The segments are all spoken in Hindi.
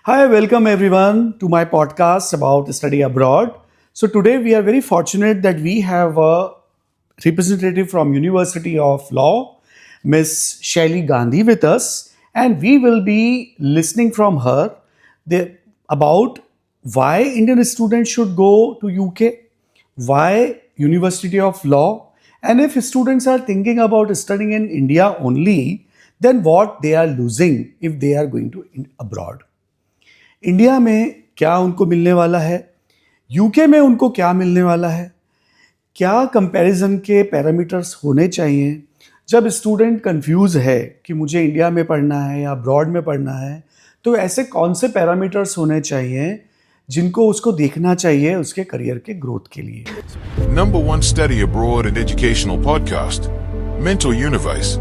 Hi, welcome everyone to my podcast about study abroad. So today we are very fortunate that we have a representative from University of Law, Miss Shaili Gandhi with us, and we will be listening from her about why Indian students should go to UK, why University of Law, and if students are thinking about studying in India only, then what they are losing if they are going to abroad. India में क्या उनको मिलने वाला है, यूके में उनको क्या मिलने वाला है, क्या कंपैरिजन के पैरामीटर्स होने चाहिए जब स्टूडेंट कंफ्यूज है कि मुझे इंडिया में पढ़ना है या अब्रॉड में पढ़ना है, तो ऐसे कौन से पैरामीटर्स होने चाहिए जिनको उसको देखना चाहिए उसके करियर के ग्रोथ के लिए. Number one study abroad and educational podcast, Mental Universe.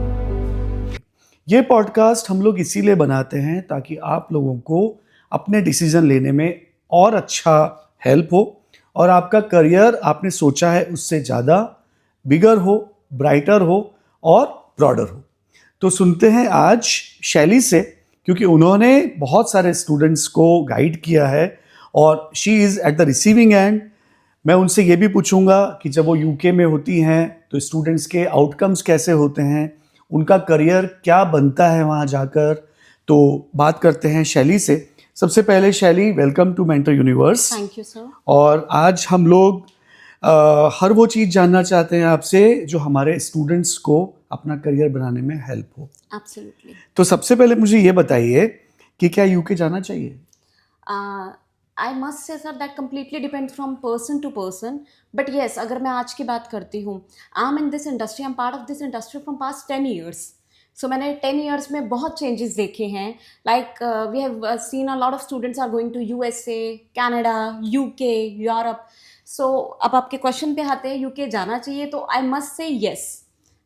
ये पॉडकास्ट हम लोग इसीलिए बनाते हैं ताकि आप लोगों को अपने डिसीजन लेने में और अच्छा हेल्प हो और आपका करियर आपने सोचा है उससे ज़्यादा बिगर हो, ब्राइटर हो और ब्रॉडर हो. तो सुनते हैं आज शैली से, क्योंकि उन्होंने बहुत सारे स्टूडेंट्स को गाइड किया है और she is at the receiving end. मैं उनसे ये भी पूछूंगा कि जब वो यूके में होती हैं तो स्टूडेंट्स के आउटकम्स कैसे होते हैं, उनका करियर क्या बनता है वहाँ जाकर. तो बात करते हैं शैली से. सबसे पहले Shaily, welcome to Mentor Universe. Thank you sir. और आज हम लोग हर वो चीज़ जानना चाहते हैं आपसे जो हमारे स्टूडेंट्स को अपना करियर बनाने में हेल्प हो. एब्सोल्युटली. तो सबसे पहले मुझे ये बताइए कि क्या यूके जाना चाहिए? I must say sir that completely depend from person to person. But yes, अगर मैं आज की बात करती हूँ, I am in this industry, I am part of this industry from past 10 years. सो मैंने 10 ईयर्स में बहुत चेंजेस देखे हैं. Like we have seen a lot of students are going to USA, Canada, UK, Europe. So अब आपके क्वेश्चन पे आते हैं, यूके जाना चाहिए, तो आई मस्ट से येस.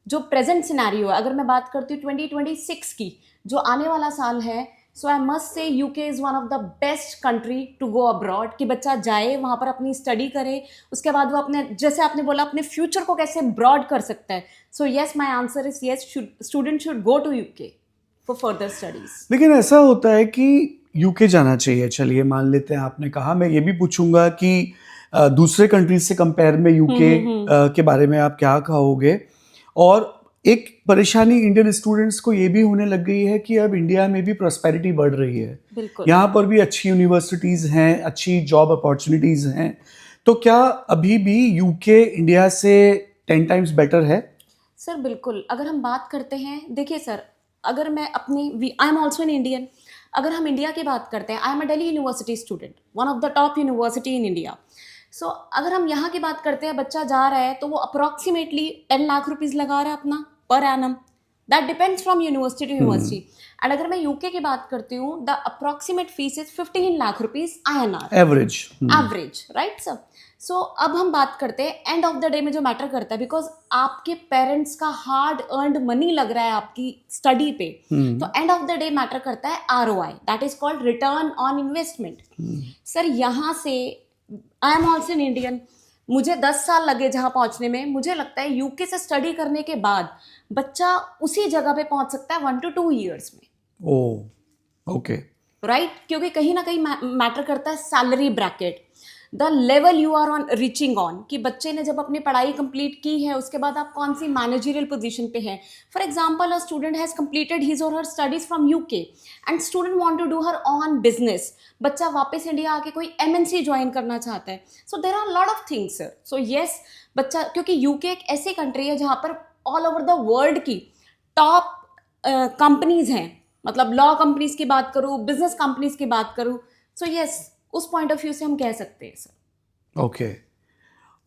जो प्रेजेंट सिनेरियो है, अगर मैं बात करती हूँ 2026 की, जो आने वाला साल है, so I must say UK is one of the best country to go abroad. कि बच्चा जाए वहाँ पर अपनी स्टडी करे, उसके बाद वो अपने, जैसे आपने बोला, अपने फ्यूचर को कैसे ब्रॉड कर सकता है. So yes, my answer is yes, student should go to UK for further studies. लेकिन ऐसा होता है कि यूके जाना चाहिए, चलिए मान लेते हैं आपने कहा. मैं ये भी पूछूंगा कि दूसरे कंट्रीज से कंपेयर में यूके के बारे में आप क्या कहोगे. और एक परेशानी इंडियन स्टूडेंट्स को ये भी होने लग गई है कि अब इंडिया में भी प्रॉस्पेरिटी बढ़ रही है. यहाँ पर भी अच्छी यूनिवर्सिटीज़ हैं, अच्छी जॉब अपॉर्चुनिटीज़ हैं. तो क्या अभी भी यूके इंडिया से 10 टाइम्स बेटर है? सर बिल्कुल. अगर हम बात करते हैं, देखिए सर, अगर मैं अपनी, I am also an Indian. अगर हम इंडिया की बात करते हैं, I am a Delhi university student, one of the top university in India. So अगर हम यहाँ की बात करते हैं, बच्चा जा रहा है तो वो अप्रॉक्सीमेटली 10 लाख रुपीज़ लगा रहा है अपना per annum. That depends from university to university. And अगर मैं यूके की बात करती हूँ, the approximate fees is 15 lakh rupees INR. Average, right sir. So अब हम बात करते हैं एंड ऑफ द डे में जो मैटर करता है, बिकॉज आपके पेरेंट्स का हार्ड अर्नड मनी लग रहा है आपकी स्टडी पे. तो end of the day matter करता है ROI, that is called return on investment. Sir यहाँ से, आई एम ऑल्सो एन इंडियन, मुझे 10 साल लगे जहाँ पहुँचने में. मुझे लगता है यूके से स्टडी करने के बाद बच्चा उसी जगह पे पहुँच सकता है 1 to 2 ईयर्स में. Oh, okay, right. क्योंकि कहीं ना कहीं मैटर करता है salary bracket, the level you are on reaching on, कि बच्चे ने जब अपनी पढ़ाई कंप्लीट की है उसके बाद आप कौन सी मैनेजरियल पोजीशन पे हैं. For example, a student has completed his or her studies from UK and student want to do her own business. बच्चा वापस इंडिया आके कोई MNC ज्वाइन करना चाहता है. So there are lot of things sir. So yes, बच्चा, क्योंकि यूके एक ऐसी कंट्री है जहाँ पर ऑल ओवर द वर्ल्ड की टॉप कंपनीज हैं. मतलब लॉ कंपनीज की बात करूँ, बिजनेस कंपनीज की बात करूँ. सो येस, उस पॉइंट ऑफ व्यू से हम कह सकते हैं सर. ओके.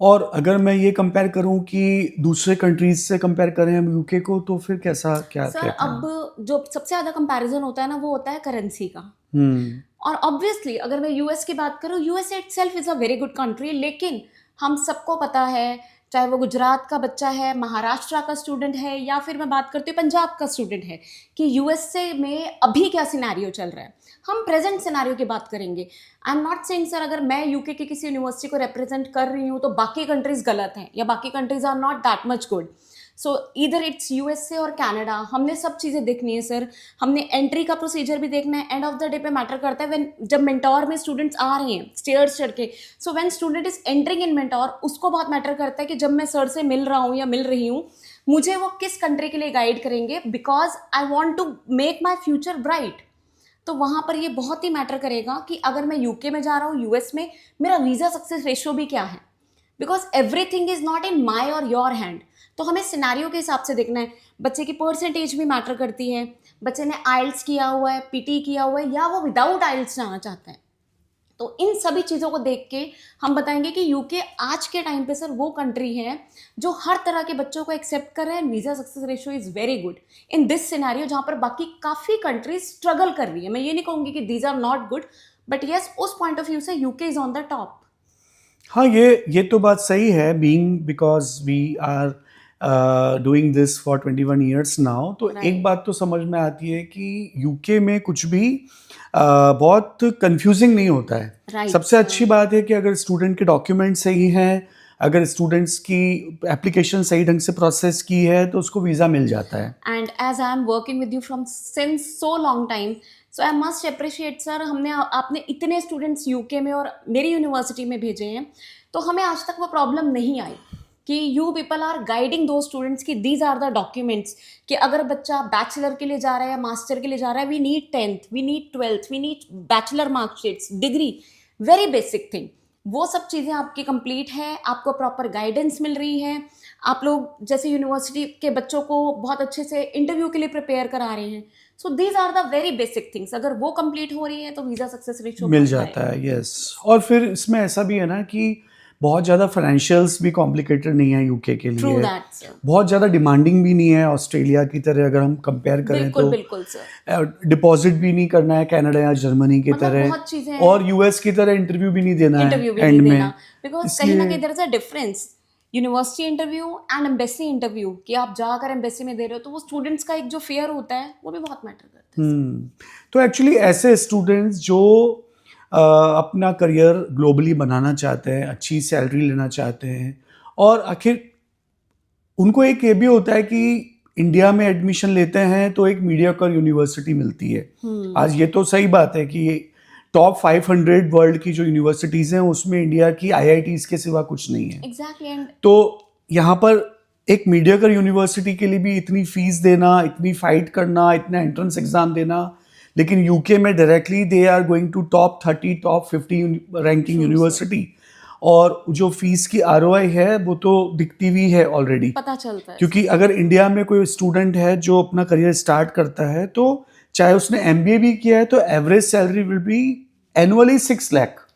और अगर मैं ये कंपेयर करूं कि दूसरे कंट्रीज से कंपेयर करें हम यूके को, तो फिर कैसा क्या सर कहते हैं? अब जो सबसे ज़्यादा कंपैरिजन होता है ना, वो होता है करेंसी का. और ऑब्वियसली अगर मैं US की बात करूँ, USA itself is a very good country. लेकिन हम सबको पता है, चाहे वो गुजरात का बच्चा है, महाराष्ट्र का स्टूडेंट है, या फिर मैं बात करती हूँ पंजाब का स्टूडेंट है, कि USA में अभी क्या सिनेरियो चल रहा है. हम प्रेजेंट सिनेरियो की बात करेंगे. आई एम नॉट सेइंग सर अगर मैं यूके की किसी यूनिवर्सिटी को रिप्रेजेंट कर रही हूँ तो बाकी कंट्रीज गलत हैं या बाकी countries are not that much good. So इधर इट्स यूएसए और कनाडा, हमने सब चीज़ें देखनी है सर, हमने एंट्री का प्रोसीजर भी देखना है। एंड ऑफ द डे पे मैटर करता है व्हेन जब मेंटोर में स्टूडेंट्स आ रहे हैं स्टेयर्स चढ़ के, so when student is entering in mentor, उसको बहुत मैटर करता है कि जब मैं सर से मिल रहा हूँ या मिल रही हूँ, मुझे वो किस कंट्री के लिए गाइड करेंगे, because I want to make my future bright. तो वहाँ पर ये बहुत ही मैटर करेगा कि अगर मैं यूके में जा रहा हूँ, यूएस में, मेरा वीज़ा सक्सेस रेशियो भी क्या है, because everything is not in my or your hand. तो हमें सिनेरियो के हिसाब से देखना है। बच्चे की परसेंटेज भी मैटर करती है, बच्चे ने आइल्स किया हुआ है, पीटी किया हुआ है, या वो विदाउट आइल्स जाना चाहते हैं। तो इन सभी चीज़ों को देख के हम बताएंगे कि यूके आज के टाइम पे सर वो कंट्री है जो हर तरह के बच्चों को एक्सेप्ट कर रहे हैं, visa success ratio is very good in this scenario, जहाँ पर बाकी काफ़ी कंट्रीज स्ट्रगल कर रही है। मैं ये नहीं कहूँगी कि these are not good, but yes उस पॉइंट ऑफ व्यू से UK is on the top. हाँ, ये तो बात सही है, being because we are doing this for 21 years now. तो Right. एक बात तो समझ में आती है कि यूके में कुछ भी बहुत कंफ्यूजिंग नहीं होता है। Right, सबसे sir. अच्छी बात है कि अगर स्टूडेंट के डॉक्यूमेंट सही हैं, अगर स्टूडेंट्स की एप्लीकेशन सही ढंग से प्रोसेस की है, तो उसको वीज़ा मिल जाता है। And as I am working with you from since so long time, so I must appreciate sir, आपने इतने स्टूडेंट्स यूके में और मेरी यूनिवर्सिटी में भेजे हैं, तो हमें आज तक वो प्रॉब्लम नहीं आई कि यू पीपल आर गाइडिंग दो स्टूडेंट्स की दीज आर द डॉक्यूमेंट्स, कि अगर बच्चा बैचलर के लिए जा रहा है या मास्टर के लिए जा रहा है, we need 10th, we need 12th, we need bachelor marksheets, degree, very basic thing. वो सब चीज़ें आपकी कंप्लीट है, आपको प्रॉपर गाइडेंस मिल रही है, आप लोग जैसे यूनिवर्सिटी के बच्चों को बहुत अच्छे से इंटरव्यू के लिए प्रिपेयर करा रहे हैं। So these are the very basic things, अगर वो कंप्लीट हो रही है तो वीज़ा सक्सेस रेशियो मिल जाता है, यस। और फिर इसमें ऐसा भी है ना कि बहुत ज़्यादा फाइनेंशियल्स भी कॉम्प्लिकेटेड नहीं है यूके के ट्रू लिए, दैट सर, बहुत ज़्यादा डिमांडिंग भी नहीं है ऑस्ट्रेलिया की तरह, अगर हम कंपेयर करें बिल्कुल तो। बिल्कुल सर, डिपॉजिट भी नहीं करना है कनाडा या जर्मनी की मतलब तरह, बहुत चीज़ें हैं। और यूएस की तरह इंटरव्यू भी नहीं देना इंटरव्यू है भी एंड नहीं में। देना, बिकॉज कहीं ना कहीं there is a difference university interview and embassy interview, कि आप जाकर एम्बेसी में दे रहे हो, तो वो स्टूडेंट्स का एक जो फेयर होता है वो भी बहुत मैटर करता है। तो एक्चुअली ऐसे स्टूडेंट्स जो अपना करियर ग्लोबली बनाना चाहते हैं, अच्छी सैलरी लेना चाहते हैं, और आखिर उनको एक ये भी होता है कि इंडिया में एडमिशन लेते हैं तो एक मीडियोकर यूनिवर्सिटी मिलती है। आज ये तो सही बात है कि टॉप 500 वर्ल्ड की जो यूनिवर्सिटीज़ हैं उसमें इंडिया की आईआईटीज़ के सिवा कुछ नहीं है। एग्जैक्टली, एंड तो यहाँ पर एक मीडियोकर यूनिवर्सिटी के लिए भी इतनी फीस देना, इतनी फाइट करना, इतना एंट्रेंस एग्जाम देना, लेकिन यूके में directly they are going to top 30, top 50 ranking university, और जो फीस की आरओआई है वो तो दिखती भी है ऑलरेडी, पता चलता है क्योंकि अगर इंडिया में कोई स्टूडेंट है जो अपना करियर स्टार्ट करता है, तो चाहे उसने एमबीए भी किया है, तो average salary will be annually 6 lakh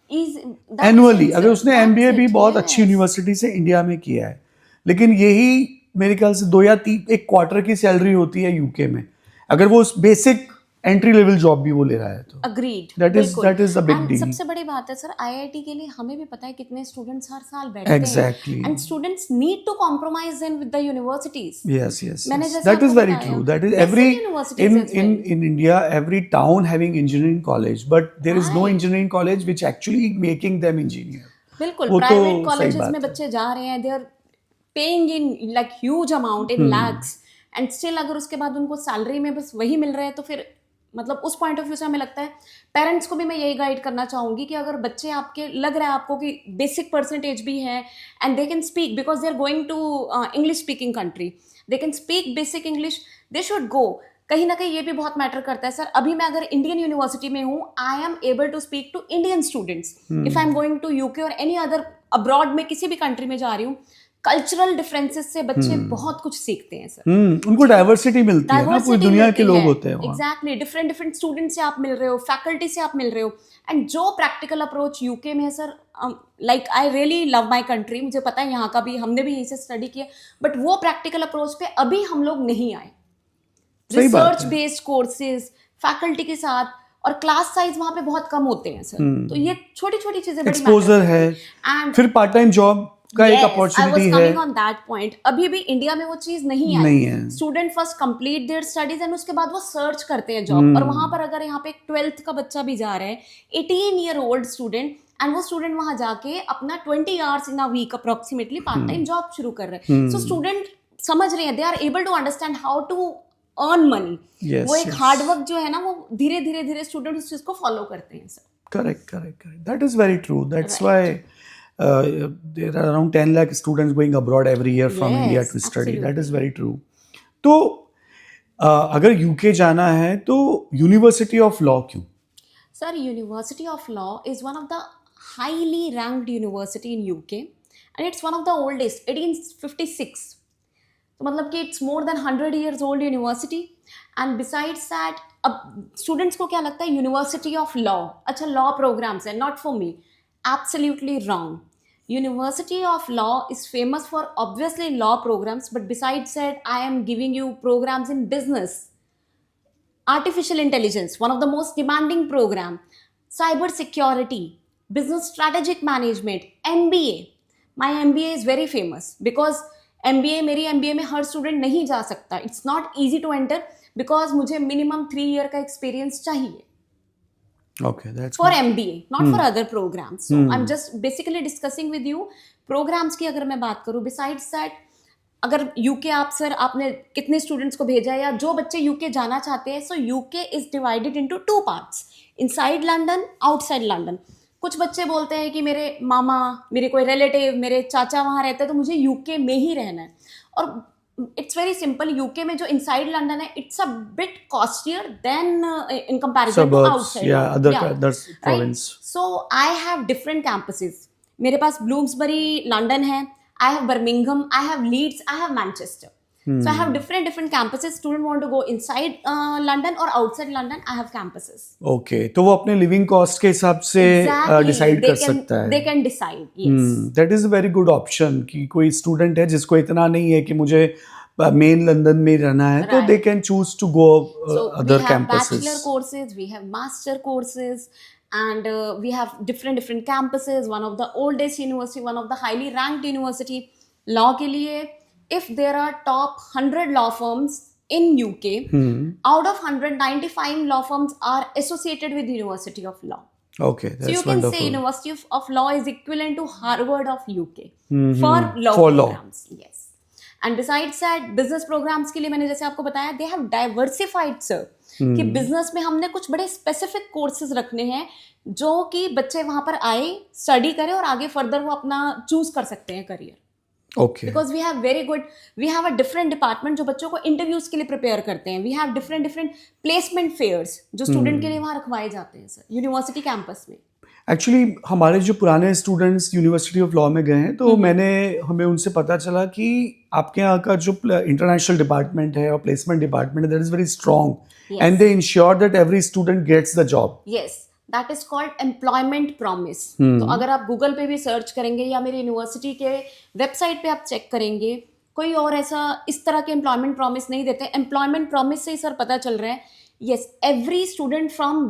annually, अगर उसने एमबीए भी बहुत अच्छी यूनिवर्सिटी से इंडिया में किया है। लेकिन यही मेरे ख्याल से 2 या 3 एक क्वार्टर की सैलरी होती है यूके में, अगर वो बेसिक एंट्री लेवल जॉब भी वो ले रहा है तो। Agreed, That is a big deal. सबसे बड़ी बात है सर, आईआईटी के लिए हमें भी पता है कितने स्टूडेंट्स हर साल बैठते हैं, Exactly. And students need to compromise in with the universities. Yes. मैंने जैसे That is आपको very बताया, true. That is Basic every universities as well. in India, every town having engineering college, but there is no Right. engineering college which actually making them engineer. बिल्कुल, वो तो प्राइवेट सही कॉलेजेस बात में है। बच्चे जा रहे हैं, they are paying in like huge amount in lakhs, and still अगर उसके बाद उनको सैलरी में बस वही मिल रहा है, तो फिर मतलब उस पॉइंट ऑफ व्यू से हमें लगता है, पेरेंट्स को भी मैं यही गाइड करना चाहूँगी कि अगर बच्चे आपके लग रहा है आपको कि बेसिक परसेंटेज भी है and they can speak, because they are going to English speaking country, they can speak basic English, they should go. कहीं ना कहीं ये भी बहुत मैटर करता है सर। अभी मैं अगर इंडियन यूनिवर्सिटी में हूँ, I am able to speak to Indian students. If I am going to UK और एनी अदर अब्रॉड में किसी भी कंट्री में जा रही हूँ, कल्चरल डिफरेंसेस से बच्चे बहुत कुछ सीखते हैं सर। उनको डाइवर्सिटी मिलती है ना, पूरी दुनिया के लोग होते हैं वहाँ। एग्जैक्टली, डिफरेंट स्टूडेंट से आप मिल रहे हो, फैकल्टी से आप मिल रहे हो, एंड जो प्रैक्टिकल अप्रोच यूके में है sir, like I really love my country, मुझे पता है यहाँ का भी, हमने भी यहीं से स्टडी किया, बट वो प्रैक्टिकल अप्रोच पे अभी हम लोग नहीं आए। रिसर्च बेस्ड कोर्सेज फैकल्टी के साथ, और क्लास साइज वहाँ पे बहुत कम होते हैं सर। तो ये छोटी छोटी चीजें बड़ी एक्सपोजर है, एंड फिर पार्ट टाइम जॉब का एक अपॉर्चुनिटी है। ऑन दैट पॉइंट, अभी भी इंडिया में वो चीज नहीं नहीं आई है। Student first complete their studies and उसके बाद वो सर्च करते हैं जॉब, और वहां पर अगर यहाँ पे 12th का बच्चा भी जा रहा है, 18 ईयर ओल्ड स्टूडेंट, एंड वो स्टूडेंट वहां जाके अपना 20 hours in a week approximately part time job शुरू कर रहे हैं। सो स्टूडेंट समझ रहे हैं, they are able to understand how to earn money. Yes, वो एक yes. हार्ड वर्क जो है ना, वो धीरे धीरे धीरे स्टूडेंट उस चीज को फॉलो करते हैं sir. Correct. That is very true. That's why there are around 10 lakh students going abroad every year from Yes, India to study. absolutely. That is very true. तो अगर यूके जाना है तो यूनिवर्सिटी ऑफ लॉ क्यों? Sir, University of Law is one of the highly ranked university in UK, and it's one of the oldest, 1856. तो मतलब कि it's more than 100 years old university. And besides that, अब students को क्या लगता है University of Law, अच्छा law programs है, not for me. Absolutely wrong. University of Law is famous for obviously law programs, but besides that, I am giving you programs in business, artificial intelligence, one of the most demanding program, cyber security, business strategic management, MBA. My MBA is very famous because MBA, मेरी MBA में हर स्टूडेंट नहीं जा सकता. It's not easy to enter because मुझे minimum 3 year का experience चाहिए Okay, that's for good. MBA, not for other programs. So I'm just basically discussing with you programs की अगर मैं बात करूँ. Besides that, अगर यूके आप सर आपने कितने स्टूडेंट्स को भेजा है या जो बच्चे यूके जाना चाहते हैं, सो UK is divided into 2 parts, inside London, outside London. कुछ बच्चे बोलते हैं कि मेरे मामा, मेरे कोई रिलेटिव, मेरे चाचा वहाँ रहते हैं तो मुझे यूके में ही रहना है. और इट्स वेरी सिंपल, यूके में जो इनसाइड लंदन है it's a bit costlier than in comparison to Suburbs, outside. yeah, other province. So I have different campuses. मेरे पास ब्लूम्सबरी लंदन है, I have Birmingham, I have Leeds, I have Manchester. So I have different campuses. Student want to go inside London or outside London, I have campuses. Okay, तो वो अपने लिविंग कॉस्ट के हिसाब से डिसाइड कर सकता है. They can decide, yes. That is a very good option कि कोई स्टूडेंट है जिसको इतना नहीं है कि मुझे मेन लंदन में रहना है, तो they can choose to go So other we have campuses. bachelor courses, we have master courses, and we have different campuses. One of the oldest university, one of the highly ranked university. Law के लिए, if there are top 100 law firms in UK, out of 195 law firms are associated with University of Law. Okay, So you that's can wonderful. say University of Law is equivalent to Harvard of UK for law For law. programs. Yes. And besides that, business programs के लिए मैंने जैसे आपको बताया, they have diversified, sir. कि बिजनेस में हमने कुछ बड़े स्पेसिफिक कोर्सेज रखने हैं जो कि बच्चे वहां पर आए, स्टडी करें और आगे फर्दर वो अपना चूज कर सकते हैं career. Okay. Because we have very good, we have a different department जो बच्चों को इंटरव्यूज के लिए प्रिपेयर करते हैं. We have different placement fairs जो स्टूडेंट के लिए वहाँ रखवाए जाते हैं सर यूनिवर्सिटी कैंपस में. एक्चुअली हमारे जो पुराने स्टूडेंट्स यूनिवर्सिटी ऑफ लॉ में गए हैं तो हमें उनसे पता चला कि आपके यहाँ का जो इंटरनेशनल डिपार्टमेंट है और प्लेसमेंट डिपार्टमेंट है, that is very strong and they ensure that every student gets the job. Yes, that is called employment promise. तो अगर आप गूगल पे भी सर्च करेंगे या मेरी यूनिवर्सिटी के वेबसाइट पे आप चेक करेंगे, कोई और ऐसा इस तरह के एम्प्लॉयमेंट प्रॉमिस नहीं देते. एम्प्लॉयमेंट प्रॉमिस से ही सर पता चल रहा है, yes, every student from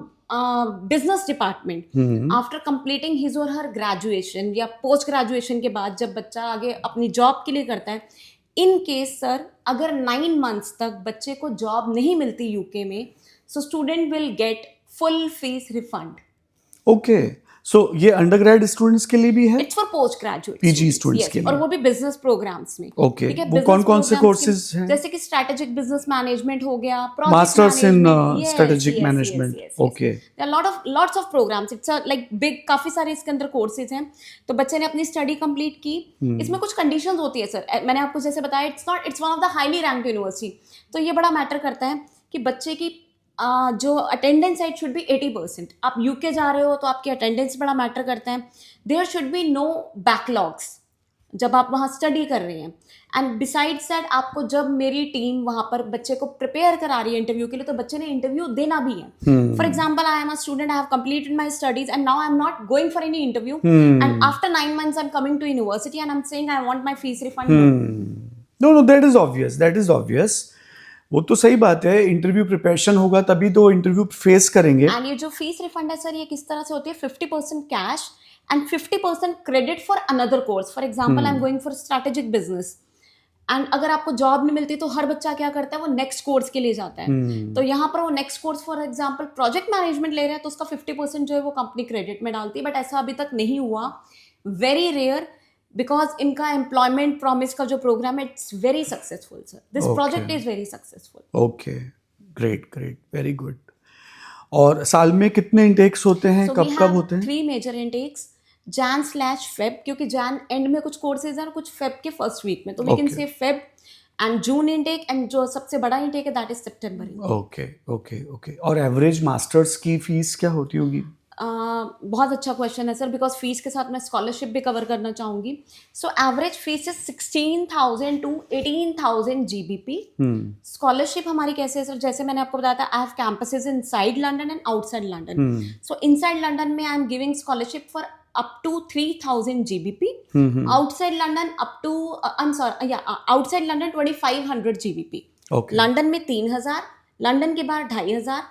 business department after completing his or her graduation या पोस्ट ग्रेजुएशन के बाद जब बच्चा आगे अपनी जॉब के लिए करता है, इन केस सर अगर 9 months तक बच्चे को जॉब नहीं मिलती यूके में, so student will get full fees refund. Okay, so ये अंडरग्रेड स्टूडेंट्स के लिए भी है? It's for post graduate PG students के लिए, और वो भी बिजनेस प्रोग्राम्स में. ओके, ठीक है, वो business कौन कौन से programs कोर्सेज हैं? जैसे कि स्ट्रेटेजिक बिजनेस मैनेजमेंट हो गया, masters in strategic management. Okay, lots of programs. It's like big, काफी सारे इसके अंदर कोर्सेज हैं. तो बच्चे ने अपनी स्टडी कंप्लीट की. इसमें कुछ कंडीशंस होती है सर, मैंने आपको जैसे बताया, it's one of the highly ranked university. तो ये बड़ा मैटर करता है कि बच्चे की जो अटेंडेंस है, इट शुड बी 80%. आप यूके जा रहे हो तो आपकी अटेंडेंस बड़ा मैटर करता है. There should be no backlogs जब आप वहाँ स्टडी कर रहे हैं. एंड बिसाइड्स दैट, आपको जब मेरी टीम वहाँ पर बच्चे को प्रिपेयर करा रही है इंटरव्यू के लिए, तो बच्चे ने इंटरव्यू देना भी है. For example, I am a student, I have completed my studies and now I am not going for any interview, and after 9 months I am coming to university and I am saying I want my fees refund. No that is obvious. वो तो सही बात है, इंटरव्यू प्रिपरेशन होगा तभी तो इंटरव्यू फेस करेंगे. एंड ये जो फीस रिफंड है सर, ये किस तरह से होती है? 50% cash and 50% credit for another course. For example, I am going for strategic business, and अगर आपको जॉब नहीं मिलती तो हर बच्चा क्या करता है, वो नेक्स्ट कोर्स के लिए जाता है. तो यहाँ पर वो next course, for example project management ले रहे हैं, तो उसका 50% जो है वो कंपनी क्रेडिट में डालती है. बट ऐसा अभी तक नहीं हुआ, वेरी रेयर. बिकॉज इनका एम्प्लॉयमेंट प्रॉमिस का जो प्रोग्राम है it's very successful sir. This Okay. Project is very successful. Okay, great great, very good. और साल में कितने इंटेक्स होते हैं, So we कब कब होते have हैं? 3 major intakes, Jan/Feb, क्योंकि Jan एंड में कुछ कोर्सेज हैं और कुछ Feb के फर्स्ट वीक में, तो वी कैन Okay. से Feb and June intake, and जो सबसे बड़ा इंटेक है that is September intake. Okay okay okay. और एवरेज मास्टर्स की फीस क्या होती होगी? बहुत अच्छा क्वेश्चन है सर, बिकॉज फीस के साथ मैं स्कॉलरशिप भी कवर करना चाहूँगी. So average fees is 16,000 to 18,000 GBP. Scholarship हमारी कैसे है सर, जैसे मैंने आपको बताया था, I have campuses inside London and outside London. So inside London में I am giving scholarship for up to 3,000 GBP. Outside London up to outside London 2,500 GBP. Okay. London में 3,000, लंदन के बाहर 2,500.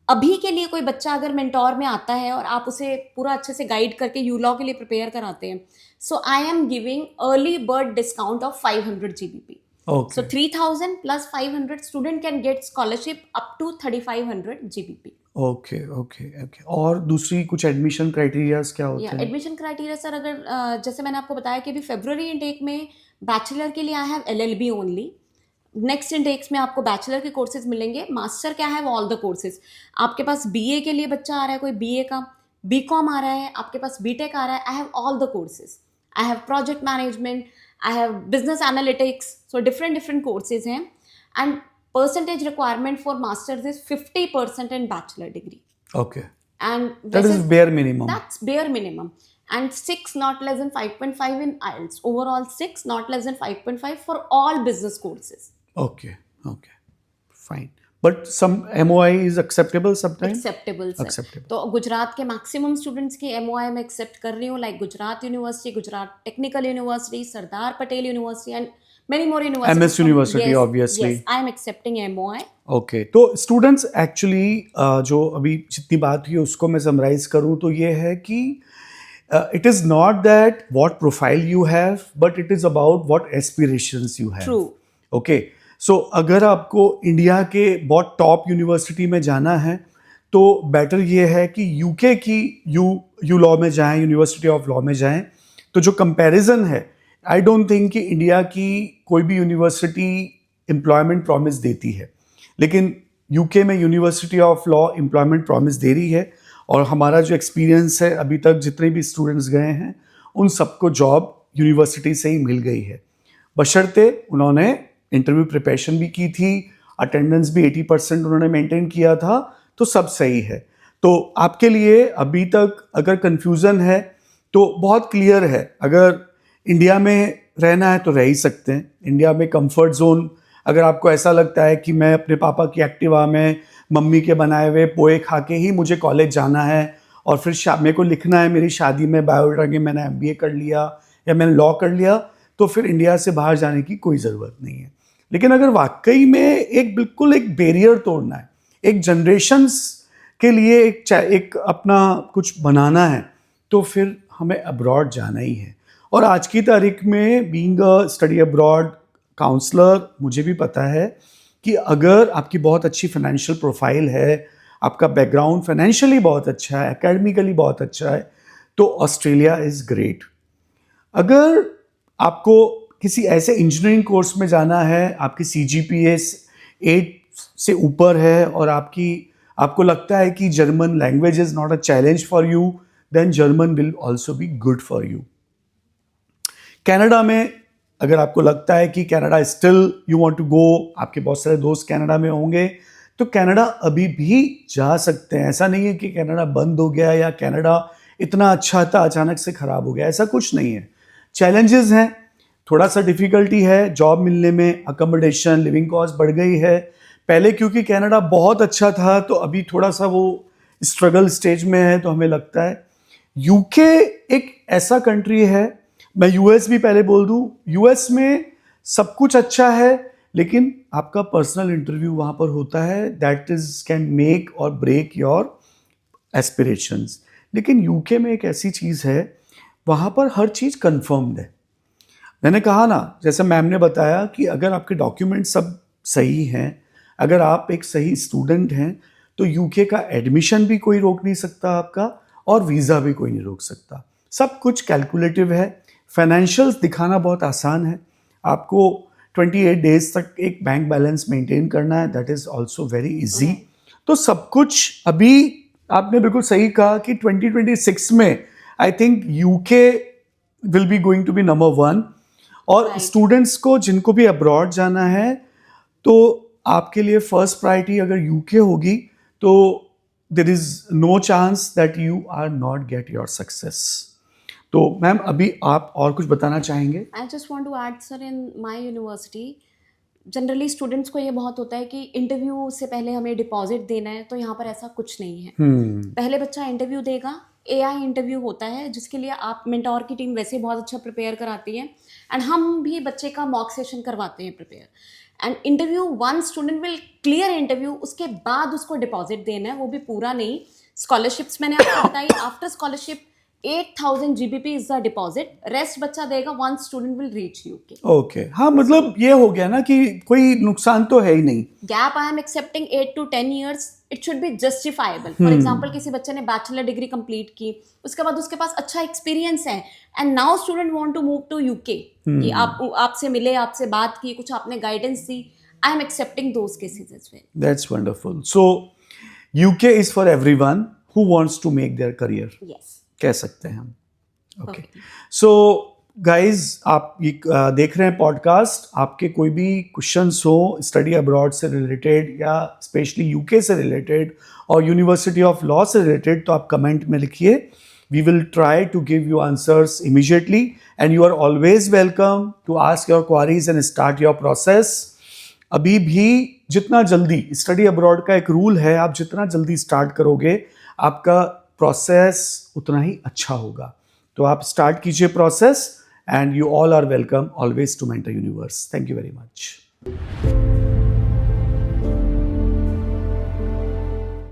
अभी के लिए कोई बच्चा अगर मेंटोर में आता है और आप उसे पूरा अच्छे से गाइड करके यूलॉ के लिए प्रिपेयर कराते हैं, so I am giving early bird discount of 500 GBP. Okay. So 3,000 plus 500 student can get scholarship up to 3,500 GBP. Okay okay okay. और दूसरी कुछ एडमिशन क्राइटेरियाज क्या होते हैं? एडमिशन क्राइटेरिया सर, अगर जैसे मैंने आपको बताया कि अभी फरवरी इंटेक में बैचलर के लिए I have LLB only. Next Intex में आपको बैचलर के कोर्सेज मिलेंगे, मास्टर क्या है ऑल द कोर्सेज. आपके पास BA के लिए बच्चा आ रहा है, कोई BA का, BCom आ रहा है, आपके पास BTech आ रहा है, I have all the courses. I have project management, I have business analytics, so different courses हैं. And percentage requirement for masters is 50% in bachelor degree. Okay. And That is bare minimum. That's bare minimum. And 6 not less than 5.5 in IELTS. Overall 6 not less than 5.5 for all business courses. Okay, okay, fine. But some MOI is acceptable sometimes? Acceptable, sir. Acceptable. तो गुजरात के मैक्सिमम स्टूडेंट्स की MOI में एक्सेप्ट कर रही हूँ, like Gujarat university, Gujarat technical university, Sardar Patel university and many more universities. MS University, yes, obviously. Yes, I am accepting MOI. Okay. तो स्टूडेंट्स एक्चुअली जो अभी जितनी बात हुई उसको मैं समराइज करूँ तो ये है कि it is not that what profile you have, but it is about what aspirations you have. True. Okay. So अगर आपको इंडिया के बहुत टॉप यूनिवर्सिटी में जाना है तो बेटर ये है कि यूके की यू लॉ में जाएं, यूनिवर्सिटी ऑफ लॉ में जाएं. तो जो कंपैरिजन है, आई डोंट थिंक कि इंडिया की कोई भी यूनिवर्सिटी एम्प्लॉयमेंट प्रॉमिस देती है, लेकिन यूके में university of law employment promise दे रही है. और हमारा जो एक्सपीरियंस है अभी तक, जितने भी स्टूडेंट्स गए हैं उन सबको जॉब यूनिवर्सिटी से ही मिल गई है, बशर्ते उन्होंने इंटरव्यू प्रिपरेशन भी की थी, अटेंडेंस भी 80% उन्होंने मेंटेन किया था, तो सब सही है. तो आपके लिए अभी तक अगर कन्फ्यूज़न है तो बहुत क्लियर है. अगर इंडिया में रहना है तो रह ही सकते हैं. इंडिया में कंफर्ट जोन, अगर आपको ऐसा लगता है कि मैं अपने पापा की एक्टिवा में मम्मी के बनाए हुए पोहे खा के ही मुझे कॉलेज जाना है और फिर मेरे को लिखना है मेरी शादी में बायोडाटा कि मैंने MBA कर लिया या मैंने लॉ कर लिया, तो फिर इंडिया से बाहर जाने की कोई ज़रूरत नहीं है. लेकिन अगर वाकई में बिल्कुल एक बैरियर तोड़ना है, एक जनरेशन्स के लिए एक अपना कुछ बनाना है, तो फिर हमें अब्रॉड जाना ही है. और आज की तारीख में being a study abroad counsellor, मुझे भी पता है कि अगर आपकी बहुत अच्छी फाइनेंशियल प्रोफाइल है, आपका बैकग्राउंड फाइनेंशियली बहुत अच्छा है, एकेडमिकली बहुत अच्छा है, तो ऑस्ट्रेलिया इज़ ग्रेट. अगर आपको किसी ऐसे इंजीनियरिंग कोर्स में जाना है, आपकी CGPA 8 से ऊपर है और आपको लगता है कि German language is not a challenge for you, then German will also be good for you. Canada में अगर आपको लगता है कि Canada still you want to go, आपके बहुत सारे दोस्त कनाडा में होंगे, तो कनाडा अभी भी जा सकते हैं. ऐसा नहीं है कि कनाडा बंद हो गया या कनाडा इतना अच्छा था अचानक से ख़राब हो गया, ऐसा कुछ नहीं है. चैलेंजेस हैं, थोड़ा सा डिफ़िकल्टी है जॉब मिलने में, अकोमोडेशन, लिविंग कॉस्ट बढ़ गई है. पहले क्योंकि कनाडा बहुत अच्छा था तो अभी थोड़ा सा वो स्ट्रगल स्टेज में है, तो हमें लगता है. यूके एक ऐसा कंट्री है, मैं US भी पहले बोल दूं, US में सब कुछ अच्छा है, लेकिन आपका पर्सनल इंटरव्यू वहाँ पर होता है, दैट इज कैन मेक और ब्रेक योर एस्पिरेशंस. लेकिन यूके में एक ऐसी चीज़ है, वहाँ पर हर चीज़ कन्फर्म्ड है. मैंने कहा ना, जैसे मैम ने बताया कि अगर आपके डॉक्यूमेंट सब सही हैं, अगर आप एक सही स्टूडेंट हैं, तो यूके का एडमिशन भी कोई रोक नहीं सकता आपका, और वीज़ा भी कोई नहीं रोक सकता. सब कुछ कैलकुलेटिव है. फाइनेंशियल्स दिखाना बहुत आसान है, आपको 28 डेज तक एक बैंक बैलेंस मेंटेन करना है, that is also very easy. तो सब कुछ अभी आपने बिल्कुल सही कहा कि 2026 में I think UK will be going to be number 1, और Right. स्टूडेंट्स को जिनको भी अब्रॉड जाना है तो आपके लिए फर्स्ट प्रायोरिटी अगर यूके होगी तो there is no chance that you are not get your success. तो मैम अभी आप और कुछ बताना चाहेंगे? I just want to add, sir, in my university, generally students को ये बहुत होता है कि इंटरव्यू से पहले हमें डिपॉजिट देना है, तो यहाँ पर ऐसा कुछ नहीं है। पहले बच्चा इंटरव्यू देगा, AI इंटरव्यू होता है जिसके लिए आप मेंटोर की टीम वैसे बहुत अच्छा प्रिपेयर कराती है, एंड हम भी बच्चे का मॉक सेशन करवाते हैं prepare, and interview one student will clear interview, उसके बाद उसको डिपॉजिट देना है, वो भी पूरा नहीं। स्कॉलरशिप्स मैंने आपको बताई, after scholarship 8,000 GBP is the deposit, rest बच्चा देगा one student will reach UK. Okay, हाँ मतलब ये हो गया ना कि कोई नुकसान तो है ही नहीं। Gap I am accepting 8 to 10 years, it should be justifiable. For example किसी बच्चे ने बैचलर डिग्री कंप्लीट की, उसके बाद उसके पास अच्छा एक्सपीरियंस है, and now student want to move to UK, कि आपसे मिले, आपसे बात की, कुछ आपने गाइडेंस दी, I am accepting those cases as well. That's wonderful. So UK is for everyone who wants to make their career, yes, कह सकते हैं हम। ओके, सो गाइज आप ये देख रहे हैं पॉडकास्ट, आपके कोई भी क्वेश्चंस हो स्टडी अब्रॉड से रिलेटेड या स्पेशली यूके से रिलेटेड और यूनिवर्सिटी ऑफ लॉ से रिलेटेड, तो आप कमेंट में लिखिए। We will try to give you answers immediately, and you are always welcome to ask your queries and start your process. अभी भी जितना जल्दी, स्टडी अब्रॉड का एक रूल है, आप जितना जल्दी स्टार्ट करोगे आपका प्रोसेस उतना ही अच्छा होगा। तो आप स्टार्ट कीजिए process, and you all are welcome always to Mentor Universe. Thank you very much.